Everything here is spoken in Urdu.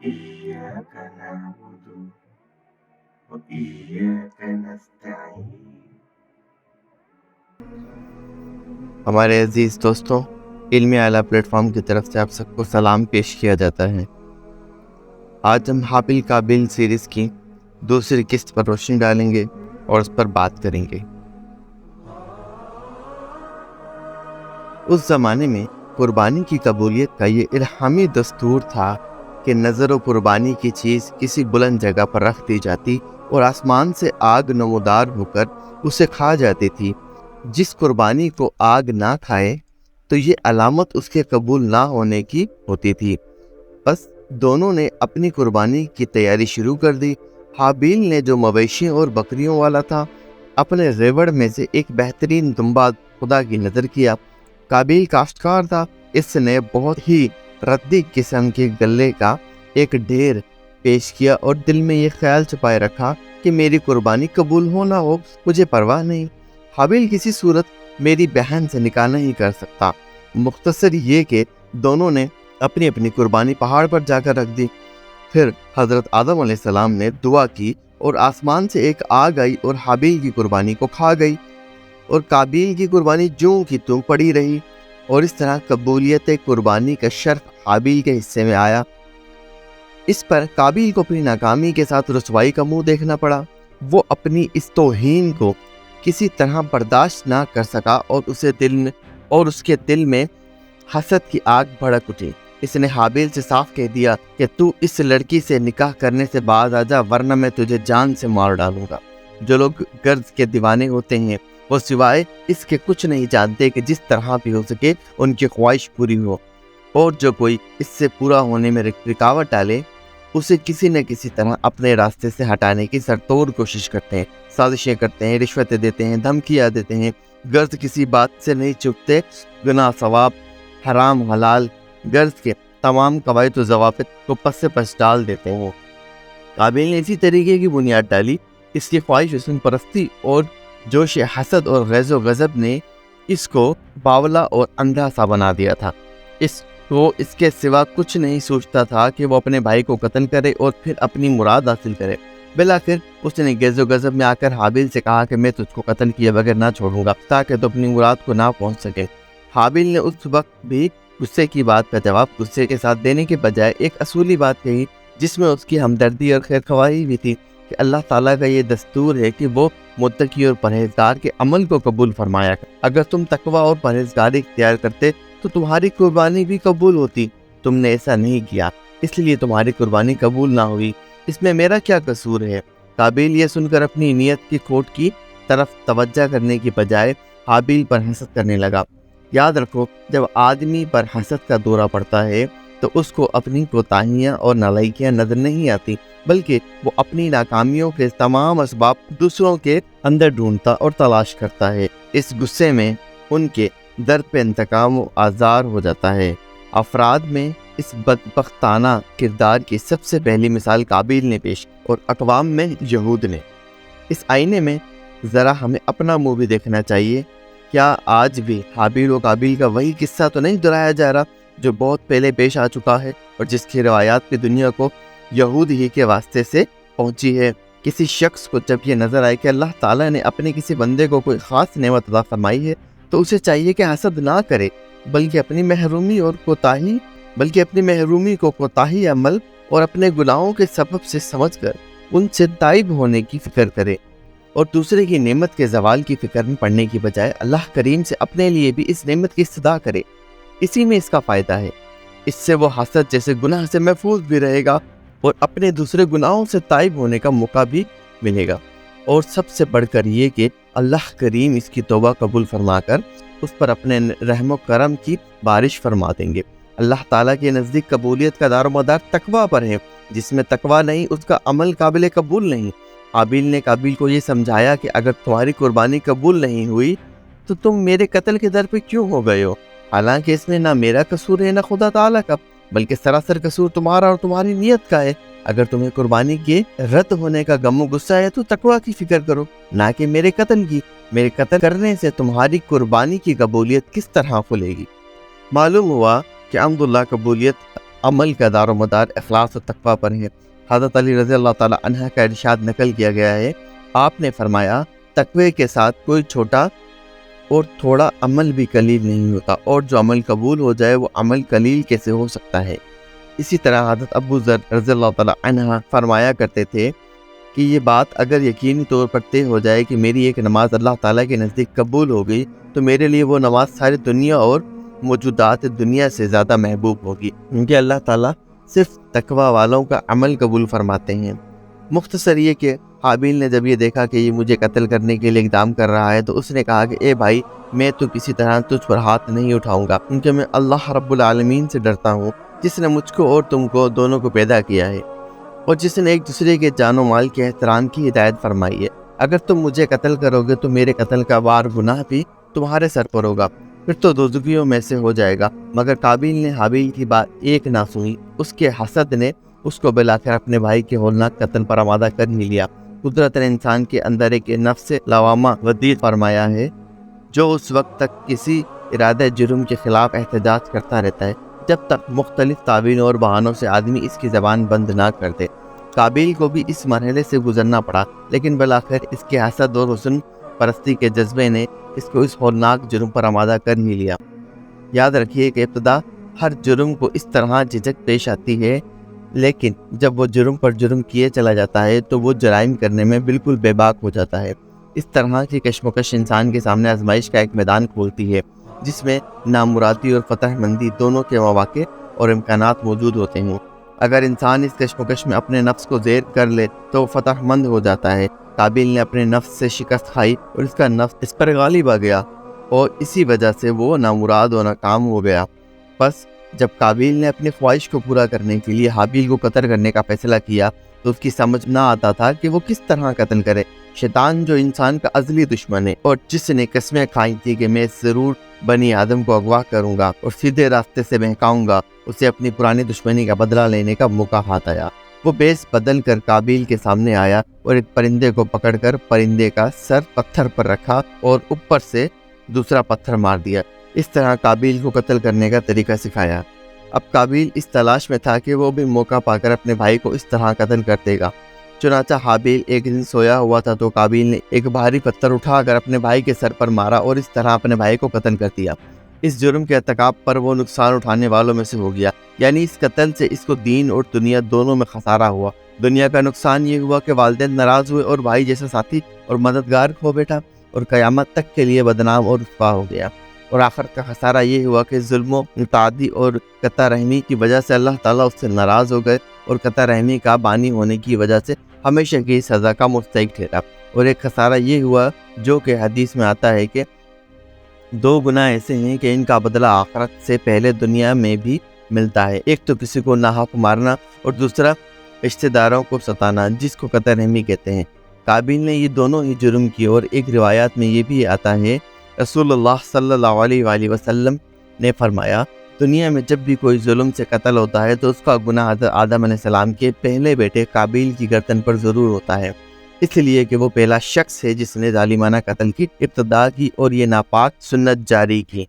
إياك نعبد وإياك نستعين۔ ہمارے عزیز دوستوں، علمی اعلیٰ پلیٹ فارم کی طرف سے آپ سب کو سلام پیش کیا جاتا ہے۔ آج ہم حابل قابل سیریز کی دوسری قسط پر روشنی ڈالیں گے اور اس پر بات کریں گے۔ اس زمانے میں قربانی کی قبولیت کا یہ الہامی دستور تھا کہ نظر و قربانی کی چیز کسی بلند جگہ پر رکھ دی جاتی اور آسمان سے آگ نمودار ہو کر اسے کھا جاتی تھی۔ جس قربانی کو آگ نہ کھائے تو یہ علامت اس کے قبول نہ ہونے کی ہوتی تھی۔ بس دونوں نے اپنی قربانی کی تیاری شروع کر دی۔ حابیل نے جو مویشیوں اور بکریوں والا تھا، اپنے ریوڑ میں سے ایک بہترین دمبا خدا کی نظر کیا۔ قابیل کاشتکار تھا، اس نے بہت ہی ردی قسم کے گلے کا ایک ڈھیر پیش کیا اور دل میں یہ خیال چھپائے رکھا کہ میری قربانی قبول ہو نہ ہو مجھے پرواہ نہیں، حابیل کسی صورت میری بہن سے نکاح نہیں کر سکتا۔ مختصر یہ کہ دونوں نے اپنی اپنی قربانی پہاڑ پر جا کر رکھ دی۔ پھر حضرت آدم علیہ السلام نے دعا کی اور آسمان سے ایک آگ آئی اور حابیل کی قربانی کو کھا گئی، اور قابیل کی قربانی جوں کی توں پڑی رہی، اور اس طرح قبولیت قربانی کا شرف حابیل کے حصے میں آیا۔ اس پر قابیل کو اپنی ناکامی کے ساتھ رسوائی کا منہ دیکھنا پڑا۔ وہ اپنی اس توہین کو کسی طرح برداشت نہ کر سکا اور اس کے دل میں حسد کی آگ بھڑک اٹھی۔ اس نے حابیل سے صاف کہہ دیا کہ تو اس لڑکی سے نکاح کرنے سے باز آ جا، ورنہ میں تجھے جان سے مار ڈالوں گا۔ جو لوگ غرض کے دیوانے ہوتے ہیں وہ سوائے اس کے کچھ نہیں جانتے کہ جس طرح بھی ہو سکے ان کی خواہش پوری ہو، اور جو کوئی اس سے پورا ہونے میں رکاوٹ ڈالے اسے کسی نہ کسی طرح اپنے راستے سے ہٹانے کی سرتور کوشش کرتے ہیں، سازشیں کرتے ہیں، رشوتیں دیتے ہیں، دھمکیاں دیتے ہیں، غرض کسی بات سے نہیں چکتے، گناہ ثواب، حرام حلال، غرض کے تمام قواعد و ضوابط کو پس سے پس ڈال دیتے ہیں۔ قابیل نے اسی طریقے کی بنیاد ڈالی۔ اس کی خواہش حسن پرستی اور جوش حسد اور غیظ و غضب نے اس کو باولا اور اندھا سا بنا دیا تھا۔ وہ اس کے سوا کچھ نہیں سوچتا تھا کہ وہ اپنے بھائی کو قتل کرے اور پھر اپنی مراد حاصل کرے۔ بالآخر اس نے غیظ و غضب میں آ کر حابیل سے کہا کہ میں تجھ کو قتل کیے بغیر نہ چھوڑوں گا تاکہ تو اپنی مراد کو نہ پہنچ سکے۔ حابیل نے اس وقت بھی غصے کی بات کا جواب غصے کے ساتھ دینے کے بجائے ایک اصولی بات کہی، جس میں اس کی ہمدردی اور خیرخواہی بھی تھی کہ اللہ تعالیٰ کا یہ دستور ہے کہ وہ متقی اور پرہیزگار کے عمل کو قبول فرمایا کر۔ اگر تم تقوی اور پرہیزگاری اختیار کرتے تو تمہاری قربانی بھی قبول ہوتی۔ تم نے ایسا نہیں کیا، اس لیے تمہاری قربانی قبول نہ ہوئی۔ اس میں میرا کیا قصور ہے؟ قابیل یہ سن کر اپنی نیت کی کھوٹ کی طرف توجہ کرنے کی بجائے حابیل پر حسد کرنے لگا۔ یاد رکھو، جب آدمی پر حسد کا دورہ پڑتا ہے تو اس کو اپنی کوتاہیاں اور نالائکیاں نظر نہیں آتی، بلکہ وہ اپنی ناکامیوں کے تمام اسباب دوسروں کے اندر ڈھونڈتا اور تلاش کرتا ہے۔ اس غصے میں ان کے درد پہ انتقام و آزار ہو جاتا ہے۔ افراد میں اس بدبختانہ کردار کی سب سے پہلی مثال قابیل نے پیش اور اقوام میں یہود نے۔ اس آئینے میں ذرا ہمیں اپنا منہ بھی دیکھنا چاہیے۔ کیا آج بھی حابیل و قابیل کا وہی قصہ تو نہیں دہرایا جا رہا جو بہت پہلے پیش آ چکا ہے اور جس کی روایات کی دنیا کو یہود ہی کے واسطے سے پہنچی ہے؟ کسی شخص کو جب یہ نظر آئے کہ اللہ تعالیٰ نے اپنے کسی بندے کو کوئی خاص نعمت عطا فرمائی ہے تو اسے چاہیے کہ حسد نہ کرے، بلکہ اپنی محرومی کو کوتاہی عمل اور اپنے گناہوں کے سبب سے سمجھ کر ان سے تائب ہونے کی فکر کرے، اور دوسرے کی نعمت کے زوال کی فکر میں پڑنے کی بجائے اللہ کریم سے اپنے لیے بھی اس نعمت کی استدعا کرے۔ اسی میں اس کا فائدہ ہے۔ اس سے وہ حسد جیسے گناہ سے محفوظ بھی رہے گا اور اپنے دوسرے گناہوں سے تائب ہونے کا موقع بھی ملے گا، اور سب سے بڑھ کر یہ کہ اللہ کریم اس کی توبہ قبول فرما کر اس پر اپنے رحم و کرم کی بارش فرما دیں گے۔ اللہ تعالیٰ کے نزدیک قبولیت کا دار و مدار تقویٰ پر ہے۔ جس میں تقویٰ نہیں اس کا عمل قابل قبول نہیں۔ حابیل نے قابیل کو یہ سمجھایا کہ اگر تمہاری قربانی قبول نہیں ہوئی تو تم میرے قتل کے در پہ کیوں ہو گئے ہو؟ حالانکہ اس میں نہ میرا قصور ہے نہ خدا تعالیٰ کا، بلکہ سراسر قصور تمہارا اور تمہاری نیت کا ہے۔ اگر تمہیں قربانی کے رد ہونے کا غم و غصہ ہے تو تقویٰ کی فکر کرو، نہ کہ میرے قتل کی۔ میرے قتل کرنے سے تمہاری قربانی کی قبولیت کس طرح کھلے گی؟ معلوم ہوا کہ عمد اللہ قبولیت عمل کا دار و مدار اخلاص و تقوی پر ہے۔ حضرت علی رضی اللہ تعالی عنہ کا ارشاد نقل کیا گیا ہے، آپ نے فرمایا تقوی کے ساتھ کوئی چھوٹا اور تھوڑا عمل بھی قلیل نہیں ہوتا، اور جو عمل قبول ہو جائے وہ عمل قلیل کیسے ہو سکتا ہے۔ اسی طرح حضرت ابو ذر رضی اللہ تعالی عنہ فرمایا کرتے تھے کہ یہ بات اگر یقینی طور پر طے ہو جائے کہ میری ایک نماز اللہ تعالیٰ کے نزدیک قبول ہو گئی تو میرے لیے وہ نماز ساری دنیا اور موجودات دنیا سے زیادہ محبوب ہوگی، کیونکہ اللہ تعالیٰ صرف تقوی والوں کا عمل قبول فرماتے ہیں۔ مختصر یہ کہ حابیل نے جب یہ دیکھا کہ یہ مجھے قتل کرنے کے لیے اقدام کر رہا ہے تو اس نے کہا کہ اے بھائی، میں تو کسی طرح تجھ پر ہاتھ نہیں اٹھاؤں گا، کیونکہ میں اللہ رب العالمین سے ڈرتا ہوں جس نے مجھ کو اور تم کو دونوں کو پیدا کیا ہے، اور جس نے ایک دوسرے کے جان و مال کے احترام کی ہدایت فرمائی ہے۔ اگر تم مجھے قتل کرو گے تو میرے قتل کا بار گناہ بھی تمہارے سر پر ہوگا، پھر تو دوزخیوں میں سے ہو جائے گا۔ مگر قابیل نے حابیل کی بات ایک نہ سنی، اس کے حسد نے اس کو بالآخر اپنے بھائی کے ہولناک قتل پر آمادہ کر ہی لیا۔ قدرت نے انسان کے اندر ایک نفس لوامہ ودیع فرمایا ہے جو اس وقت تک کسی ارادہ جرم کے خلاف احتجاج کرتا رہتا ہے جب تک مختلف تعبیروں اور بہانوں سے آدمی اس کی زبان بند نہ کر دے۔ قابیل کو بھی اس مرحلے سے گزرنا پڑا، لیکن بالآخر اس کے حسد اور حسن پرستی کے جذبے نے اس کو اس ہولناک جرم پر آمادہ کر ہی لیا۔ یاد رکھیے کہ ابتدا ہر جرم کو اس طرح جھجک پیش آتی ہے، لیکن جب وہ جرم پر جرم کیے چلا جاتا ہے تو وہ جرائم کرنے میں بالکل بے باک ہو جاتا ہے۔ اس طرح کی کشمکش انسان کے سامنے آزمائش کا ایک میدان کھولتی ہے جس میں نامرادی اور فتح مندی دونوں کے مواقع اور امکانات موجود ہوتے ہیں۔ اگر انسان اس کشمکش میں اپنے نفس کو زیر کر لے تو وہ فتح مند ہو جاتا ہے۔ قابیل نے اپنے نفس سے شکست کھائی اور اس کا نفس اس پر غالب آ گیا، اور اسی وجہ سے وہ نامراد و ناکام ہو گیا۔ بس جب قابیل نے اپنی خواہش کو پورا کرنے کے لیے حابیل کو قتل کرنے کا فیصلہ کیا تو اس کی سمجھ نہ آتا تھا کہ وہ کس طرح قتل کرے۔ شیطان جو انسان کا ازلی دشمن ہے اور جس نے قسمیں کھائی تھی کہ میں ضرور بنی آدم کو اغوا کروں گا اور سیدھے راستے سے بہکاؤں گا، اسے اپنی پرانی دشمنی کا بدلہ لینے کا موقع ہاتھ آیا۔ وہ بیس بدل کر قابیل کے سامنے آیا اور ایک پرندے کو پکڑ کر پرندے کا سر پتھر پر رکھا اور اوپر سے دوسرا پتھر مار دیا۔ اس طرح قابیل کو قتل کرنے کا طریقہ سکھایا۔ اب قابیل اس تلاش میں تھا کہ وہ بھی موقع پا کر اپنے بھائی کو اس طرح قتل کر دے گا۔ چنانچہ حابیل ایک دن سویا ہوا تھا تو قابیل نے ایک بھاری پتھر اٹھا کر اپنے بھائی کے سر پر مارا اور اس طرح اپنے بھائی کو قتل کر دیا۔ اس جرم کے ارتکاب پر وہ نقصان اٹھانے والوں میں سے ہو گیا، یعنی اس قتل سے اس کو دین اور دنیا دونوں میں خسارہ ہوا۔ دنیا کا نقصان یہ ہوا کہ والدین ناراض ہوئے اور بھائی جیسا ساتھی اور مددگار کھو بیٹھا اور قیامت تک کے لیے بدنام اور رسوا ہو گیا۔ اور آخر کا خسارہ یہ ہوا کہ ظلم و تعدی اور قطع رحمی کی وجہ سے اللہ تعالیٰ اس سے ناراض ہو گئے اور قطع رحمی کا بانی ہونے کی وجہ سے ہمیشہ کی سزا کا مستحق ٹھہرا۔ اور ایک خسارہ یہ ہوا جو کہ حدیث میں آتا ہے کہ 2 گناہ ایسے ہیں کہ ان کا بدلہ آخرت سے پہلے دنیا میں بھی ملتا ہے، ایک تو کسی کو ناحق مارنا اور دوسرا رشتہ داروں کو ستانا جس کو قطع رحمی کہتے ہیں۔ قابیل نے یہ دونوں ہی جرم کیے، اور ایک روایات میں یہ بھی آتا ہے رسول اللہ صلی اللہ علیہ وآلہ وسلم نے فرمایا دنیا میں جب بھی کوئی ظلم سے قتل ہوتا ہے تو اس کا گناہ حضرت آدم علیہ السلام کے پہلے بیٹے قابیل کی گردن پر ضرور ہوتا ہے، اس لیے کہ وہ پہلا شخص ہے جس نے ظالمانہ قتل کی ابتدا کی اور یہ ناپاک سنت جاری کی۔